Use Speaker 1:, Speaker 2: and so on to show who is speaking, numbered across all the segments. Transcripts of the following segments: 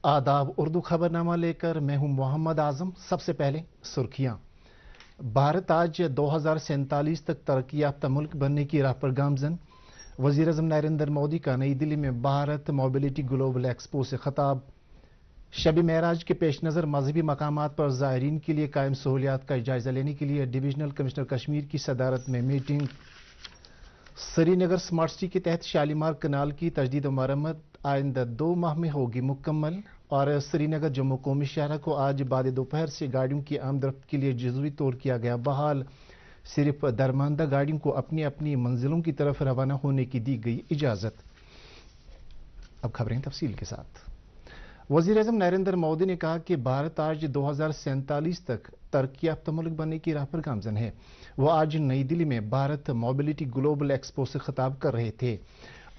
Speaker 1: आदाब उर्दू खबरनामा लेकर मैं हूं मोहम्मद आजम। सबसे पहले सुर्खियां। भारत आज 2047 तक तरक्की याफ्ता मुल्क बनने की राह पर गामजन। वज़ीर-ए-आज़म नरेंद्र मोदी का नई दिल्ली में भारत मोबिलिटी ग्लोबल एक्सपो से खिताब। शब मेराज के पेश नज़र मजहबी मकामात पर ज़ायरीन के लिए कायम सहूलियात का जायजा लेने के लिए डिविजनल कमिश्नर कश्मीर की सदारत में मीटिंग। श्रीनगर स्मार्ट सिटी के तहत शालीमार कनाल की तजदीद व मरम्मत आइंदा 2 माह में होगी मुकम्मल। और श्रीनगर जम्मू कौमी शहर को आज बाद दोपहर से गाड़ियों की आमदरफ्त के लिए जज़वी तौर किया गया बहाल। सिर्फ दरमानदा गाड़ियों को अपनी अपनी मंजिलों की तरफ रवाना होने की दी गई इजाज़त। अब खबरें तफसील के साथ। वज़ीर-ए-आज़म नरेंद्र मोदी ने कहा कि भारत आज 2047 तक तरक्की याफ्ता मुल्क बनने की राह पर गामजन है। वो आज नई दिल्ली में भारत मोबिलिटी ग्लोबल एक्सपो से खिताब कर रहे थे।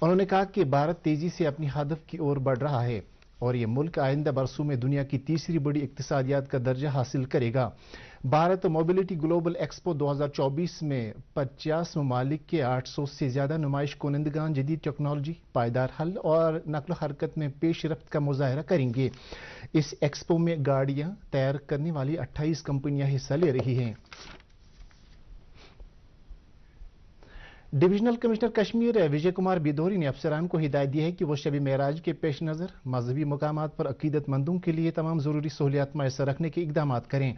Speaker 1: उन्होंने कहा कि भारत तेजी से अपनी हदफ की ओर बढ़ रहा है और ये मुल्क आइंदा बरसों में दुनिया की तीसरी बड़ी इक्तिसादियात का दर्जा हासिल करेगा। भारत मोबिलिटी ग्लोबल एक्सपो 2024 में 50 ममालिक के 800 से ज्यादा नुमाइश कुनंदगान जदीद टेक्नोलॉजी, पायदार हल और नकल हरकत में पेश रफ्त का मुजाहरा करेंगे। इस एक्सपो में गाड़ियां तैयार करने वाली 28 कंपनियां हिस्सा ले रही हैं। डिविजनल कमिश्नर कश्मीर विजय कुमार बिदोरी ने अफसरान को हिदायत दी है कि वो शब मेराज के पेश नज़र मजहबी मकामात पर अकीदतमंदों के लिए तमाम ज़रूरी सहूलियात मैसर रखने के इकदाम करें।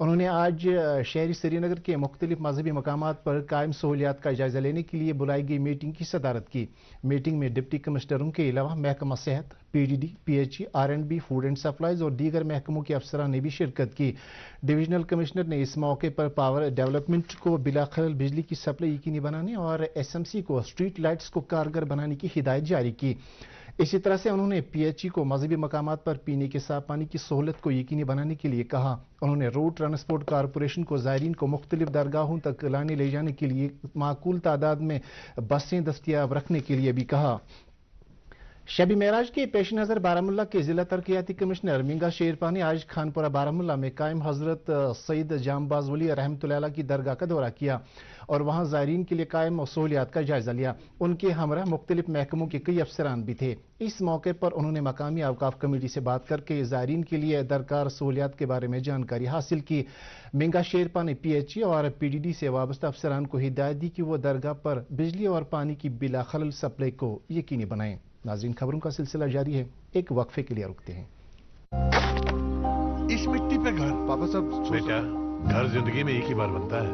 Speaker 1: उन्होंने आज शहरी श्रीनगर के मुख्तलिफ मजहबी मकामात पर कायम सहूलियात का जायजा लेने के लिए बुलाई गई मीटिंग की सदारत की। मीटिंग में डिप्टी कमिश्नरों के अलावा महकमा सेहत, PDD, PHE, R&B, food and supplies और दीगर महकमों के अफसरान ने भी शिरकत की। डिविजनल कमिश्नर ने इस मौके पर पावर डेवलपमेंट को बिला खलल बिजली की सप्लाई यकीनी बनाने और SMC को स्ट्रीट लाइट्स को कारगर बनाने की हिदायत जारी की। इसी तरह से उन्होंने PHE को मजहबी मकामात पर पीने के साफ पानी की सहूलत को यकीनी बनाने के लिए कहा। उन्होंने रोड ट्रांसपोर्ट कारपोरेशन को ज़ायरीन को मुख्तलिफ दरगाहों तक लाने ले जाने के लिए माकूल तादाद में बसें दस्तियाब रखने के लिए भी कहा। शब मेराज के पेश नज़र बारामुल्ला के जिला तरक्याती कमिश्नर मिंगा शेरपा ने आज खानपुरा बारामुल्ला में कायम हजरत सईद जामबाज वली रहमतुल्लाह अलैह की दरगाह का दौरा किया और वहां ज़ायरीन के लिए कायम सहूलियात का जायजा लिया। उनके हमरा मुख्तलिफ महकमों के कई अफसरान भी थे। इस मौके पर उन्होंने मकामी अवकाफ कमेटी से बात करके ज़ायरीन के लिए दरकार सहूलियात के बारे में जानकारी हासिल की। मिंगा शेरपा ने PHE और PDD से वाबस्ता अफसरान को हिदायत दी कि वो दरगाह पर बिजली और पानी की बिला खलल सप्लाई को यकीनी बनाएं। नाज़रीन, खबरों का सिलसिला जारी है, एक वक्फे के लिए रुकते हैं।
Speaker 2: इस मिट्टी पे घर
Speaker 3: पापा साहब
Speaker 2: बेटा, घर जिंदगी में एक ही बार बनता है।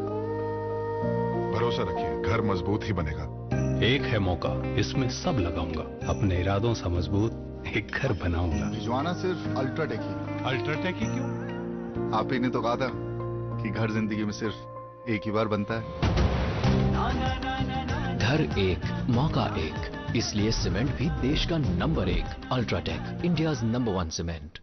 Speaker 3: भरोसा रखिए, घर मजबूत ही बनेगा।
Speaker 4: एक है मौका, इसमें सब लगाऊंगा। अपने इरादों से मजबूत एक घर बनाऊंगा।
Speaker 3: भिजवाना सिर्फ अल्ट्राटेक ही।
Speaker 2: अल्ट्राटेक ही क्यों?
Speaker 3: आप ही ने तो कहा था कि घर जिंदगी में सिर्फ एक ही बार बनता है।
Speaker 5: घर एक, मौका एक, इसलिए सीमेंट भी देश का number 1 UltraTech, India's number 1 cement.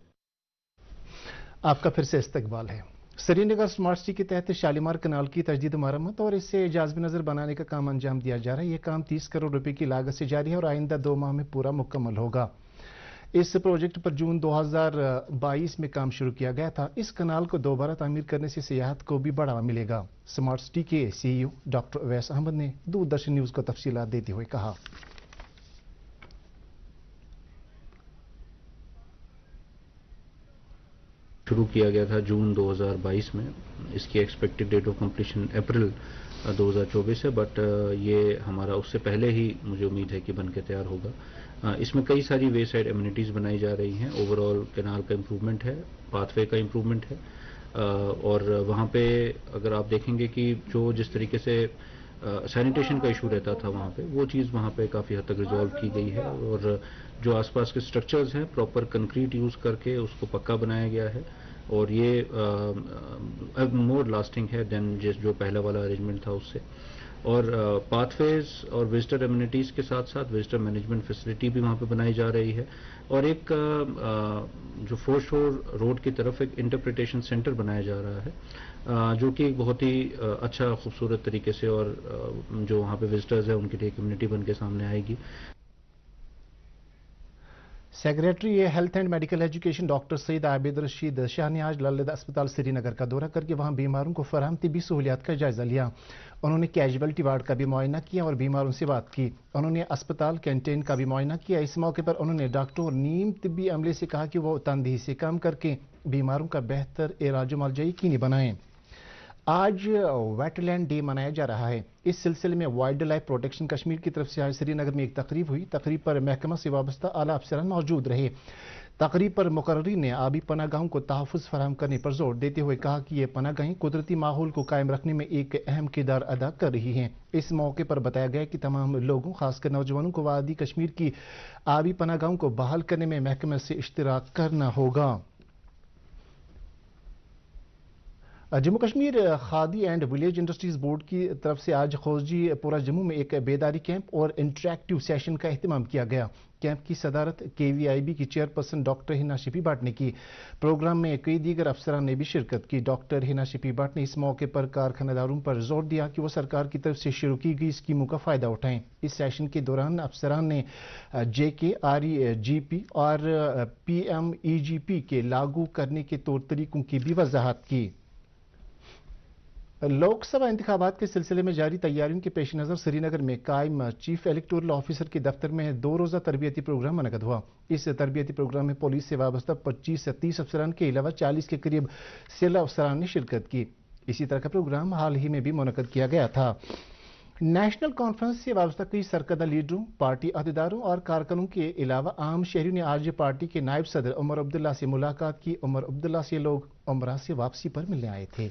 Speaker 1: आपका फिर से इस्तकबाल है। श्रीनगर स्मार्ट सिटी के तहत शालीमार कनाल की तजदीद मरम्मत और इसे जाज़ब नज़र बनाने का काम अंजाम दिया जा रहा है। यह काम 30 करोड़ रुपए की लागत से जारी है और आइंदा 2 माह में पूरा मुकम्मल होगा। इस प्रोजेक्ट पर जून 2022 में काम शुरू किया गया था। इस कनाल को दोबारा तामीर करने से सियाहत को भी बढ़ावा मिलेगा। स्मार्ट सिटी के CEO डॉक्टर अवैस अहमद ने दूरदर्शन न्यूज़ को तफसीलात देते हुए कहा।
Speaker 6: शुरू किया गया था जून 2022 में। इसकी एक्सपेक्टेड डेट ऑफ कंप्लीशन अप्रैल 2024 है, बट ये हमारा उससे पहले ही मुझे उम्मीद है कि बन के तैयार होगा। इसमें कई सारी वे साइड एमिनिटीज बनाई जा रही हैं। ओवरऑल कैनाल का इम्प्रूवमेंट है, पाथवे का इम्प्रूवमेंट है, और वहाँ पे अगर आप देखेंगे कि जो जिस तरीके से सैनिटेशन का इशू रहता था वहाँ पे, वो चीज़ वहाँ पे काफ़ी हद तक रिजॉल्व की गई है। और जो आसपास के स्ट्रक्चर्स हैं प्रॉपर कंक्रीट यूज़ करके उसको पक्का बनाया गया है और ये मोर लास्टिंग है देन जो पहला वाला अरेंजमेंट था उससे। और पाथवेज और विजिटर एमिनिटीज़ के साथ साथ विजिटर मैनेजमेंट फैसिलिटी भी वहाँ पे बनाई जा रही है। और एक जो फोर्थ शोर रोड की तरफ एक इंटरप्रिटेशन सेंटर बनाया जा रहा है, जो कि बहुत ही अच्छा खूबसूरत तरीके से और जो वहाँ पे विजिटर्स हैं उनके लिए कम्युनिटी बन के सामने आएगी।
Speaker 1: Secretary health and medical education doctor Saeed Abid Rashid Shah ने आज ललित अस्पताल श्रीनगर का दौरा करके वहां बीमारों को फराहम तिबी सहूलियात का जायजा लिया। उन्होंने कैजुअलिटी वार्ड का भी मुआयना किया और बीमारों से बात की। उन्होंने अस्पताल कैंटीन का भी मुआयना किया। इस मौके पर उन्होंने डॉक्टर और नीम तिब्बी अमले से कहा कि वो तनदेही से काम करके बीमारों का बेहतर इलाज मुआवजा यकीनी बनाएं। आज वेटलैंड डे मनाया जा रहा है। इस सिलसिले में वाइल्ड लाइफ प्रोटेक्शन कश्मीर की तरफ से आज श्रीनगर में एक तकरीब हुई। तकरीब पर महकमा से वाबस्ता आला अफसरान मौजूद रहे। तकरीब पर मुकर्री ने आबी पनागाहों को तहफ़्फ़ुज़ फराहम करने पर जोर देते हुए कहा कि ये पनागाहें कुदरती माहौल को कायम रखने में एक अहम किरदार अदा कर रही हैं। इस मौके पर बताया गया कि तमाम लोगों खासकर नौजवानों को वादी कश्मीर की आबी पनागाहों को बहाल करने में महकमे से इश्तिराक करना होगा। Jammu Kashmir khadi and village industries board की तरफ से आज खोजी-पुरा जम्मू में एक बेदारी कैंप और इंटरेक्टिव सेशन का एहतमाम किया गया। कैंप की सदारत KVIB की चेयरपर्सन डॉक्टर हिना शिफी भट्ट ने की। प्रोग्राम में कई दीगर अफसरान ने भी शिरकत की। डॉक्टर हिना शिफी भट्ट ने इस मौके पर कारखानेदारों पर जोर दिया कि वो सरकार की तरफ से शुरू की गई स्कीमों का फायदा उठाएं। इस सेशन के दौरान अफसरान ने JK, REGP और PMEGP के लागू करने के तौर तरीकों की भी वजाहत की। लोकसभा इंतखाबात के सिलसिले में जारी तैयारियों के पेश नज़र श्रीनगर में कायम चीफ इलेक्टोरल ऑफिसर के दफ्तर में 2 रोज़ा तरबियती प्रोग्राम मुनक़द हुआ। इस तरबियती प्रोग्राम में पुलिस से वाबस्ता 25 से 30 अफसरान के अलावा 40 के करीब सेला अफसरान ने शिरकत की। इसी तरह का प्रोग्राम हाल ही में भी मुनक़द किया गया था। नेशनल कॉन्फ्रेंस से वाबस्ता कई सरकर्दा लीडरों, पार्टी अहदेदारों और कारकुनों के अलावा आम शहरियों ने आज पार्टी के नायब सदर उमर अब्दुल्ला से मुलाकात की। उमर अब्दुल्ला से लोग उमरा से वापसी पर मिलने आए थे।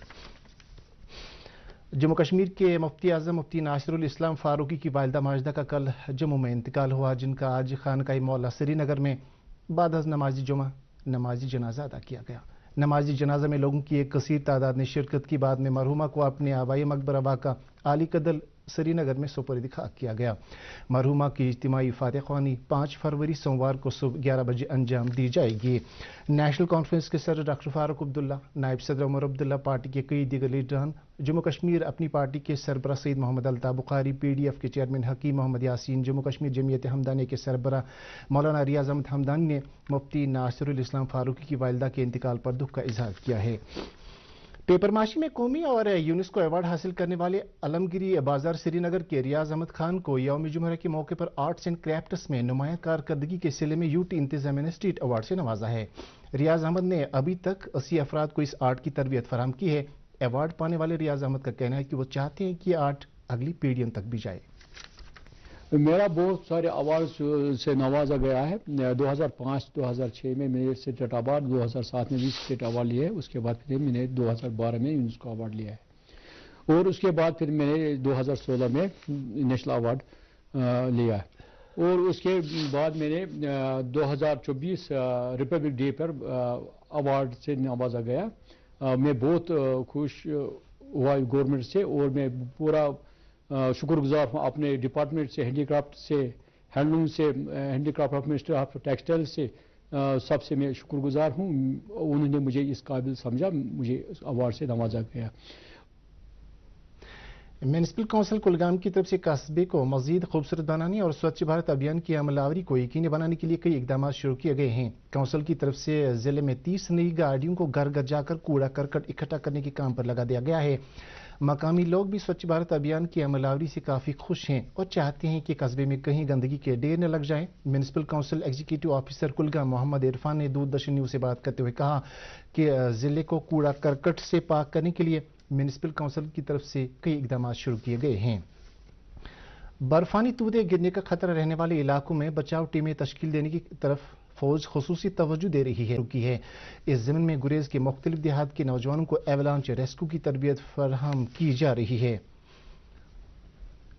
Speaker 1: जम्मू कश्मीर के मुफ्ती आज़म मुफ्ती नासिरुल इस्लाम फारूकी की वालिदा माजिदा का कल जम्मू में इंतकाल हुआ, जिनका आज खानकाई मौला श्रीनगर में बाद अज़ नमाजी जुमा नमाजी जनाजा अदा किया गया। नमाजी जनाजा में लोगों की एक कसीर तादाद ने शिरकत की। बाद में मरहुमा को अपने आबाई मकबरा वाक़ा आली कदल श्रीनगर में सुपुर्द खाक किया गया। मरहुमा की इज्तिमाई फातिह-ख्वानी 5 फरवरी सोमवार को सुबह 11 बजे अंजाम दी जाएगी। नेशनल कॉन्फ्रेंस के सदर डॉक्टर फारूक अब्दुल्ला, नायब सदर उमर अब्दुल्ला, पार्टी के कई दीगर लीडरान, जम्मू कश्मीर अपनी पार्टी के सरबराह सईद मोहम्मद अल्ताफ़ बुखारी, PDF के चेयरमैन हकीम मोहम्मद यासीन, जम्मू कश्मीर जमीयत हमदानी के सरबराह मौलाना रियाज अहमद हमदानी ने मुफ्ती नासिरुल इस्लाम फारूकी की वालिदा के इंतकाल पर दुख का इजहार किया है। पेपरमाशी में कौमी और यूनेस्को अवार्ड हासिल करने वाले अलमगिरी बाजार श्रीनगर के रियाज अहमद खान को यौम जुमहरा के मौके पर आर्ट्स एंड क्राफ्ट्स में नुमाया कारकर्दगी के सिले में UT इंतजामिया ने स्टेट अवार्ड से नवाजा है। रियाज अहमद ने अभी तक 80 अफराद को इस आर्ट की तरबियत फराहम की है। अवार्ड पाने वाले रियाज अहमद का कहना है कि वो चाहते हैं कि आर्ट अगली पीढ़ियों तक भी जाए।
Speaker 7: मेरा बहुत सारे अवार्ड से नवाजा गया है। 2005-2006 में मैंने स्टेट अवार्ड, 2007 में भी स्टेट अवार्ड लिया है। उसके बाद फिर मैंने 2012 में यूनेस्को अवार्ड लिया है और उसके बाद फिर मैंने 2016 में नेशनल अवार्ड लिया है और उसके बाद मैंने 2024 रिपब्लिक डे पर अवार्ड से नवाजा गया। मैं बहुत खुश हुआ गवर्नमेंट से और मैं पूरा शुक्रगुजार हूँ अपने डिपार्टमेंट से, हैंडीक्राफ्ट से, हैंडलूम से, handicraft of minister of textile से, सबसे मैं शुक्रगुजार हूँ। उन्होंने मुझे इस काबिल समझा, मुझे अवार्ड से नवाजा गया।
Speaker 1: म्यूनिसिपल काउंसिल कुलगाम की तरफ से कस्बे को मजीद खूबसूरत बनाने और स्वच्छ भारत अभियान की अमलावरी को यकीनी बनाने के लिए कई इकदाम शुरू किए गए हैं। काउंसिल की तरफ से जिले में 30 नई गाड़ियों को घर घर जाकर कूड़ा करकट इकट्ठा करने के काम पर लगा दिया गया है। मकामी लोग भी स्वच्छ भारत अभियान की अमलावरी से काफ़ी खुश हैं और चाहते हैं कि कस्बे में कहीं गंदगी के ढेर न लग जाएं। Municipal council executive officer Kulgam Mohammad Irfan ने दूरदर्शन न्यूज़ से बात करते हुए कहा कि ज़िले को कूड़ा करकट से पाक करने के लिए म्यूनिसिपल काउंसिल की तरफ से कई इकदाम शुरू किए गए हैं। बर्फानी तूदे गिरने का खतरा रहने वाले इलाकों में बचाव टीमें तश्कील देने की तरफ फौज खुसूसी तवज्जो दे रही है। इस ज़मीन में गुरेज के मुख्तलिफ देहात के नौजवानों को एवलांच रेस्क्यू की तरबियत फराहम की जा रही है।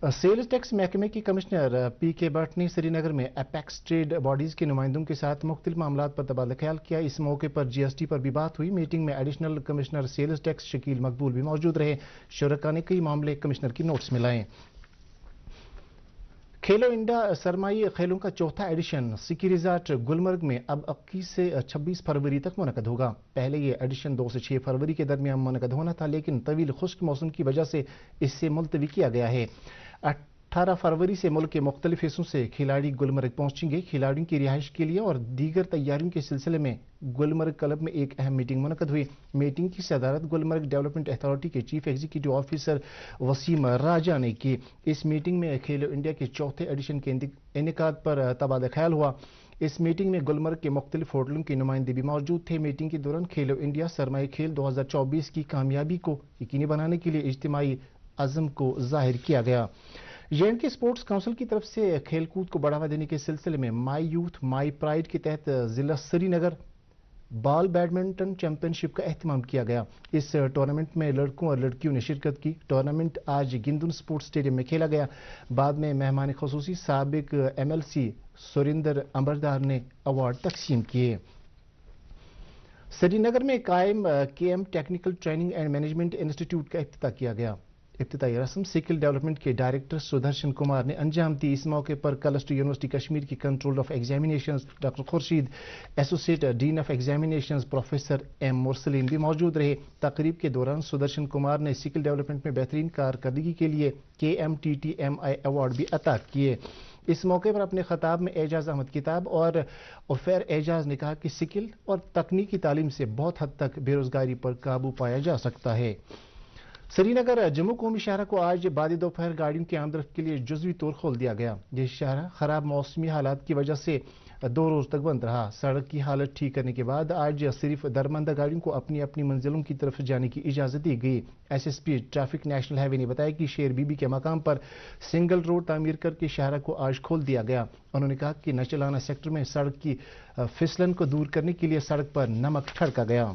Speaker 1: सेल्स टैक्स महकमे के कमिश्नर PK भट्ट ने श्रीनगर में एपेक्स ट्रेड बॉडीज के नुमाइंदों के साथ मुख्तलिफ मामलों पर तबादला ख्याल किया। इस मौके पर GST पर भी बात हुई। मीटिंग में additional commissioner sales tax Shakeel Maqbool भी मौजूद रहे। शुरका ने कई मामले कमिश्नर की नोट्स में लाए। खेलो इंडिया सरमाई खेलों का चौथा एडिशन सिकी रिजॉर्ट गुलमर्ग में अब 21 से 26 फरवरी तक मुनक़द होगा। पहले ये एडिशन 2 से 6 फरवरी के दरमियान मुनक़द होना था, लेकिन तवील खुश्क मौसम की वजह से इससे मुलतवी किया गया है। 18 फरवरी से मुल्क के मुख्तलिफ हिस्सों से खिलाड़ी गुलमर्ग पहुंचेंगे। खिलाड़ियों की रिहाइश के लिए और दीगर तैयारियों के सिलसिले में गुलमर्ग क्लब में एक अहम मीटिंग मुनक्कद हुई। मीटिंग की सदारत गुलमर्ग डेवलपमेंट अथॉरिटी के चीफ एग्जीक्यूटिव ऑफिसर वसीम राजा ने की। इस मीटिंग में खेलो इंडिया के चौथे एडिशन के इनेकाद पर तबादला ख्याल हुआ। इस मीटिंग में गुलमर्ग के मुख्तलिफ होटलों के नुमाइंदे भी मौजूद थे। मीटिंग के दौरान खेलो इंडिया सरमाई खेल 2024 की कामयाबी को यकीनी बनाने के लिए इज्तिमाई अज़म को जाहिर किया गया। जे&के स्पोर्ट्स काउंसिल की तरफ से खेलकूद को बढ़ावा देने के सिलसिले में माई यूथ माई प्राइड के तहत जिला श्रीनगर बाल बैडमिंटन चैंपियनशिप का एहतमाम किया गया। इस टूर्नामेंट में लड़कों और लड़कियों ने शिरकत की। टूर्नामेंट आज गिंदुन स्पोर्ट्स स्टेडियम में खेला गया। बाद में मेहमान खुसूसी साबिक MLC सुरिंदर अंबरदार ने अवार्ड तकसीम किए। श्रीनगर में कायम KM technical training and management institute का इफ्तिताह किया गया। इफ्तिताई रस्म स्किल डेवलपमेंट के डायरेक्टर सुदर्शन कुमार ने अंजाम दी। इस मौके पर कलस्टर यूनिवर्सिटी कश्मीर की controller of examinations doctor Khurshid, associate dean of examinations professor M Mursaleen भी मौजूद रहे। तकरीब के दौरान सुदर्शन कुमार ने स्किल डेवलपमेंट में बेहतरीन कारकर्दगी के लिए KMTTMI अवार्ड भी अता किए। इस मौके पर अपने खिताब में एजाज अहमद किताब और उफैर एजाज ने कहा कि स्किल और तकनीकी तालीम से बहुत हद तक बेरोजगारी पर काबू पाया जा सकता है। श्रीनगर जम्मू कौमी शाहरा को आज बाद दोपहर गाड़ियों की आमदरफ्त के लिए जुज़वी तौर खोल दिया गया। यह शाहरा खराब मौसमी हालात की वजह से 2 रोज तक बंद रहा। सड़क की हालत ठीक करने के बाद आज सिर्फ दरमंदा गाड़ियों को अपनी अपनी मंजिलों की तरफ जाने की इजाजत दी गई। SSP ट्रैफिक नेशनल हाईवे ने बताया कि शेर बीबी के मकाम पर सिंगल रोड तामीर करके शाहरा को आज खोल दिया गया। उन्होंने कहा कि नचलाना सेक्टर में सड़क की फिसलन को दूर करने के लिए सड़क पर नमक छिड़का गया।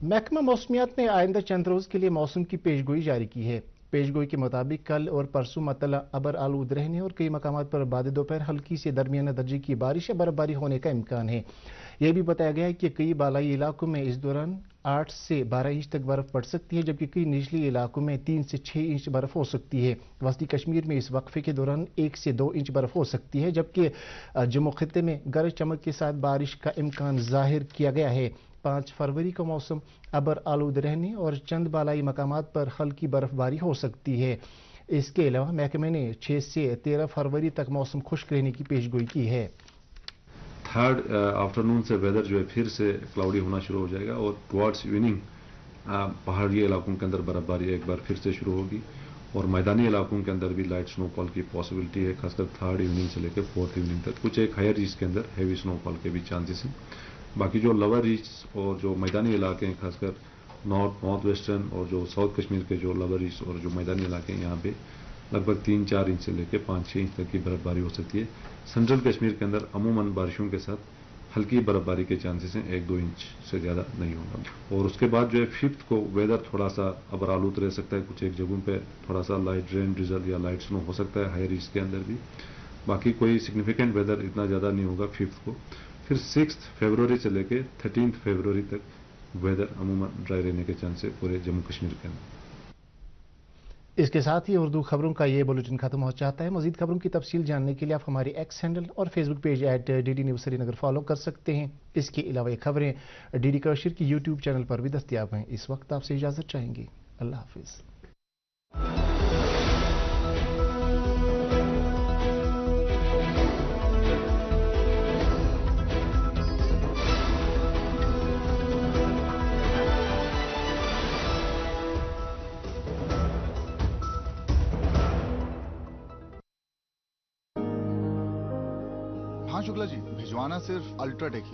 Speaker 1: महकमा मौसमियात ने आइंदा चंद रोज के लिए मौसम की पेशगोई जारी की है। पेशगोई के मुताबिक कल और परसों मतला अबर आलूद रहने और कई मकामात पर बाद दोपहर हल्की से दरमियाना दर्जे की बारिश या बर्फबारी होने का इम्कान है। यह भी बताया गया है कि कई बालाई इलाकों में इस दौरान 8 से 12 इंच तक बर्फ पड़ सकती है, जबकि कई निचली इलाकों में 3 से 6 इंच बर्फ हो सकती है। वस्ती कश्मीर में इस वक्फे के दौरान 1 से 2 इंच बर्फ हो सकती है, जबकि जम्मू खित्ते में गरज चमक के साथ बारिश का इम्कान जाहिर किया गया है। 5 फरवरी का मौसम अबर आलूद रहने और चंद बालाई मकामात पर हल्की बर्फबारी हो सकती है। इसके अलावा महकमे ने 6 से 13 फरवरी तक मौसम खुश्क रहने की पेशगोई की है।
Speaker 8: थर्ड आफ्टरनून से वेदर जो है फिर से क्लाउडी होना शुरू हो जाएगा और टुवर्ड्स इवनिंग पहाड़ी इलाकों के अंदर बर्फबारी एक बार फिर से शुरू होगी और मैदानी इलाकों के अंदर भी लाइट स्नोफॉल की पॉसिबिलिटी है, खासकर थर्ड इवनिंग से लेकर फोर्थ इवनिंग तक। कुछ एक हायर रीच के अंदर हैवी स्नोफॉल के भी चांसेस हैं। बाकी जो लोअर रीच और जो मैदानी इलाके हैं, खासकर नॉर्थ वेस्टर्न और जो साउथ कश्मीर के जो लोअर रीच और जो मैदानी इलाके हैं, यहाँ पे लगभग 3-4 इंच से लेकर 5-6 इंच तक की बर्फबारी हो सकती है। सेंट्रल कश्मीर के अंदर अमूमन बारिशों के साथ हल्की बर्फबारी के चांसेस हैं, 1-2 इंच से ज़्यादा नहीं होगा। और उसके बाद जो है 5th को वेदर थोड़ा सा अबर आलूद रह सकता है। कुछ एक जगहों पे थोड़ा सा लाइट रेन ड्रिजल या लाइट स्नो हो सकता है हायर रीच के अंदर भी। बाकी कोई सिग्निफिकेंट वेदर इतना ज़्यादा नहीं होगा 5th को। फिर 6 फरवरी से लेकर 13 फरवरी तक वेदर अमूमन ड्राई रहने के चांस है पूरे जम्मू कश्मीर के अंदर।
Speaker 1: इसके साथ ही उर्दू खबरों का ये बुलेटिन खत्म हो जाता है। मजीद खबरों की तफसील जानने के लिए आप हमारे X हैंडल और Facebook page @DD news Srinagar follow कर सकते हैं। इसके अलावा ये खबरें DD कश्मीर की YouTube चैनल पर भी दस्तियाब हैं। इस वक्त आपसे इजाज़त चाहेंगे। अल्लाह हाफिज़।
Speaker 3: हाँ शुक्ला जी, भिजवाना सिर्फ अल्ट्राटेक ही